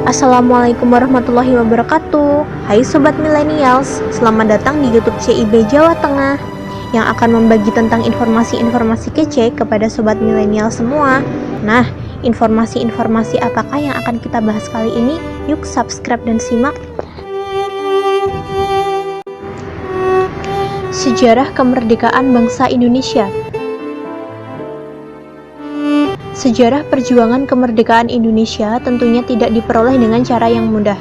Assalamualaikum warahmatullahi wabarakatuh. Hai Sobat Millennials, selamat datang di YouTube CIB Jawa Tengah yang akan membagi tentang informasi-informasi kece kepada Sobat Millennials semua. Nah, informasi-informasi apakah yang akan kita bahas kali ini? Yuk subscribe dan simak. Sejarah kemerdekaan bangsa Indonesia. Sejarah perjuangan kemerdekaan Indonesia tentunya tidak diperoleh dengan cara yang mudah.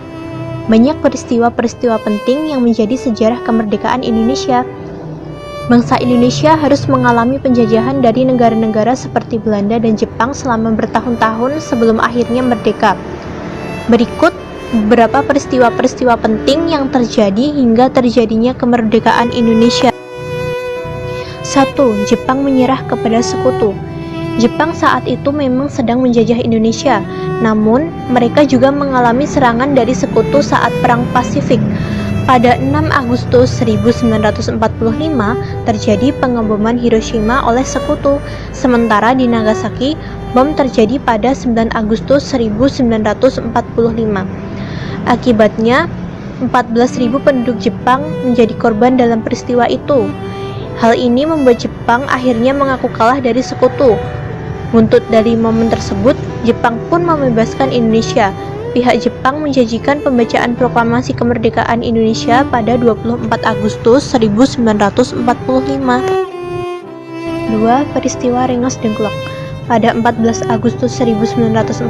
Banyak peristiwa-peristiwa penting yang menjadi sejarah kemerdekaan Indonesia. Bangsa Indonesia harus mengalami penjajahan dari negara-negara seperti Belanda dan Jepang selama bertahun-tahun sebelum akhirnya merdeka. Berikut beberapa peristiwa-peristiwa penting yang terjadi hingga terjadinya kemerdekaan Indonesia. 1. Jepang menyerah kepada sekutu. Jepang saat itu memang sedang menjajah Indonesia, namun mereka juga mengalami serangan dari sekutu saat Perang Pasifik. Pada 6 Agustus 1945 terjadi pengeboman Hiroshima oleh sekutu, sementara di Nagasaki bom terjadi pada 9 Agustus 1945. Akibatnya 14.000 penduduk Jepang menjadi korban dalam peristiwa itu. Hal ini membuat Jepang akhirnya mengaku kalah dari sekutu. Buntut dari momen tersebut, Jepang pun membebaskan Indonesia. Pihak Jepang menjanjikan pembacaan proklamasi kemerdekaan Indonesia pada 24 Agustus 1945. 2. Peristiwa Rengas Dengklok. Pada 14 Agustus 1945,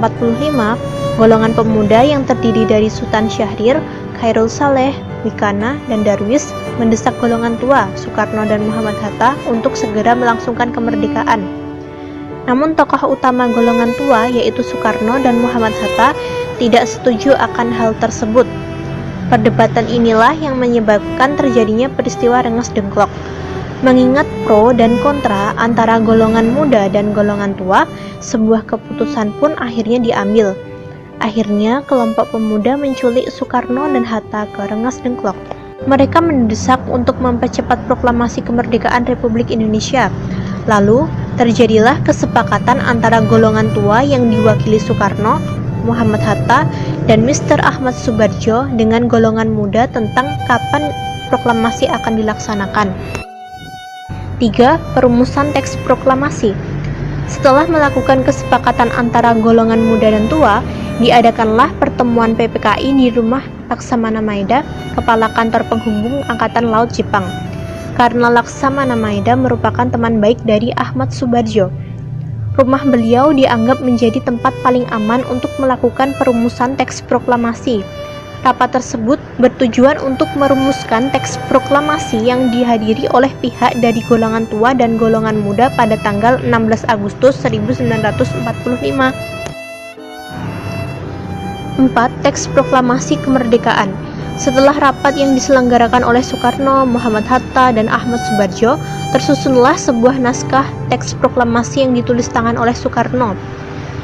golongan pemuda yang terdiri dari Sultan Syahrir, Khairul Saleh, Wikana, dan Darwis mendesak golongan tua, Soekarno dan Muhammad Hatta untuk segera melangsungkan kemerdekaan. Namun tokoh utama golongan tua yaitu Soekarno dan Muhammad Hatta tidak setuju akan hal tersebut. Perdebatan inilah yang menyebabkan terjadinya peristiwa Rengas Dengklok. Mengingat pro dan kontra antara golongan muda dan golongan tua, sebuah keputusan pun akhirnya diambil. Akhirnya kelompok pemuda menculik Soekarno dan Hatta ke Rengas Dengklok. Mereka mendesak untuk mempercepat proklamasi kemerdekaan Republik Indonesia. Lalu, terjadilah kesepakatan antara golongan tua yang diwakili Soekarno, Muhammad Hatta, dan Mr. Ahmad Soebardjo dengan golongan muda tentang kapan proklamasi akan dilaksanakan. 3. Perumusan teks proklamasi. Setelah melakukan kesepakatan antara golongan muda dan tua, diadakanlah pertemuan PPKI di rumah Laksamana Maeda, Kepala Kantor Penghubung Angkatan Laut Jepang. Karena Laksamana Maeda merupakan teman baik dari Ahmad Soebardjo, rumah beliau dianggap menjadi tempat paling aman untuk melakukan perumusan teks proklamasi. Rapat tersebut bertujuan untuk merumuskan teks proklamasi yang dihadiri oleh pihak dari golongan tua dan golongan muda pada tanggal 16 Agustus 1945. 4. Teks proklamasi kemerdekaan. Setelah rapat yang diselenggarakan oleh Soekarno, Muhammad Hatta, dan Ahmad Soebardjo, tersusunlah sebuah naskah teks proklamasi yang ditulis tangan oleh Soekarno,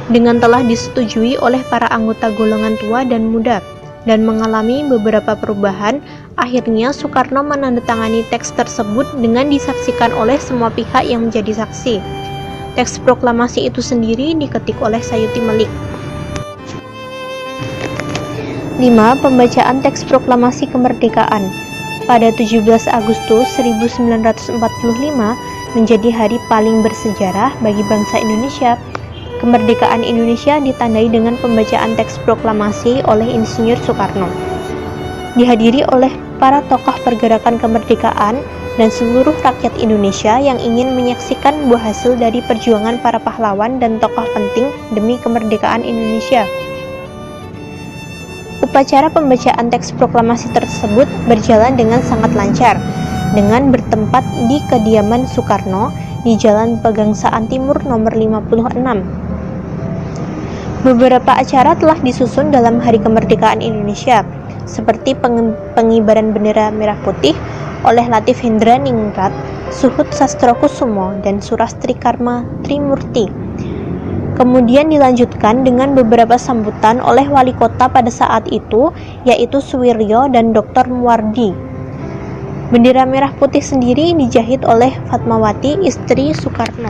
dengan telah disetujui oleh para anggota golongan tua dan muda, dan mengalami beberapa perubahan. Akhirnya Soekarno menandatangani teks tersebut dengan disaksikan oleh semua pihak yang menjadi saksi. Teks proklamasi itu sendiri diketik oleh Sayuti Melik. 5. Pembacaan teks proklamasi kemerdekaan. Pada 17 Agustus 1945 menjadi hari paling bersejarah bagi bangsa Indonesia. Kemerdekaan Indonesia ditandai dengan pembacaan teks proklamasi oleh Insinyur Soekarno. Dihadiri oleh para tokoh pergerakan kemerdekaan dan seluruh rakyat Indonesia yang ingin menyaksikan buah hasil dari perjuangan para pahlawan dan tokoh penting demi kemerdekaan Indonesia. Upacara pembacaan teks proklamasi tersebut berjalan dengan sangat lancar, dengan bertempat di kediaman Soekarno di Jalan Pegangsaan Timur nomor 56. Beberapa acara telah disusun dalam Hari Kemerdekaan Indonesia, seperti pengibaran bendera merah putih oleh Latif Hendra Ningrat, Suhut Sastrokusumo, dan Surastri Karma Trimurti. Kemudian dilanjutkan dengan beberapa sambutan oleh wali kota pada saat itu, yaitu Suwiryo dan Dr. Muwardi. Bendera merah putih sendiri dijahit oleh Fatmawati, istri Soekarno.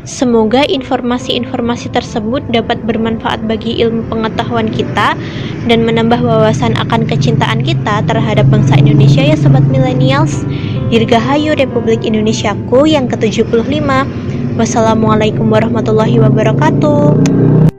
Semoga informasi-informasi tersebut dapat bermanfaat bagi ilmu pengetahuan kita dan menambah wawasan akan kecintaan kita terhadap bangsa Indonesia ya Sobat Millennials. Dirgahayu Republik Indonesiaku yang ke-75. Wassalamualaikum warahmatullahi wabarakatuh.